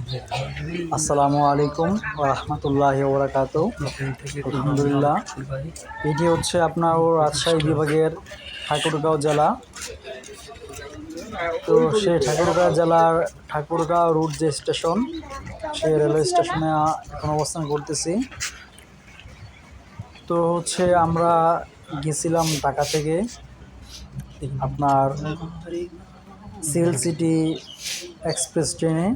আসসালামু আলাইকুম ওয়া রাহমাতুল্লাহি ওয়া বারাকাতুহু। আলহামদুলিল্লাহ, এটি হচ্ছে আপনার রাজশাহী বিভাগের ঠাকুরগাঁও জেলা। তো সেই ঠাকুরগাঁও জেলার ঠাকুরগাঁও রুট যে স্টেশন, সেই রেলওয়ে স্টেশনে এখন অবস্থান করতেছি। তো হচ্ছে আমরা গেছিলাম ঢাকা থেকে আপনার সিএল সিটি এক্সপ্রেস ট্রেনে।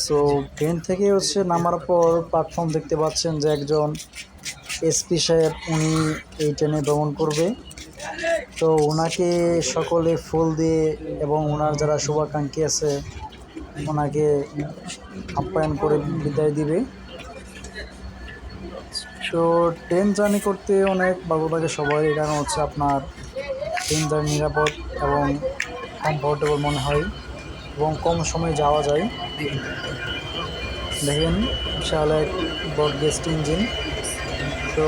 সো ট্রেন থেকে হচ্ছে নামার পর প্ল্যাটফর্ম দেখতে পাচ্ছেন যে একজন এসপি সাহেব উনি এই ট্রেনে ভ্রমণ করবে। তো ওনাকে সকলে ফুল দিয়ে এবং ওনার যারা শুভাকাঙ্ক্ষী আছে ওনাকে আপ্যায়ন করে বিদায় দিবে। তো ট্রেন জার্নি করতে অনেক ভালো লাগে সবাই, কারণ হচ্ছে আপনার ট্রেন জার্নি নিরাপদ এবং কমফোর্টেবল মনে হয় এবং কম সময়ে যাওয়া যায়। দেখেন বিশাল এক ব্রডগেজ ইঞ্জিন। তো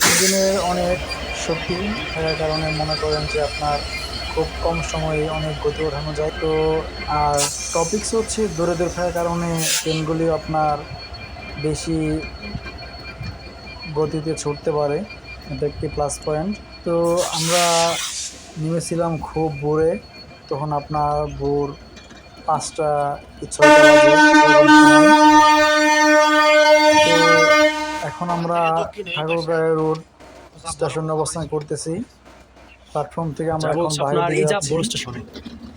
ইঞ্জিনের অনেক শক্তি থাকার কারণে মনে করেন যে আপনার খুব কম সময়ে অনেক গতি ওঠানো যায়। তো আর টপিকস হচ্ছে দূরে দূরে থাকার কারণে ট্রেনগুলি আপনার বেশি গতিতে ছুটতে পারে, এটা একটি প্লাস পয়েন্ট। তো আমরা নেমেছিলাম খুব ভোরে, তখন আপনার ভোর 5টা কি 6টা বাজে এরকম সময়। তো এখন আমরা ঠাকুরগাঁও রোড স্টেশনে অবস্থান করতেছি। প্ল্যাটফর্ম থেকে আমরা এখন বাইরের দিকে যাচ্ছি।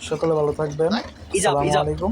সকলে ভালো থাকবেন। আসসালামু আলাইকুম।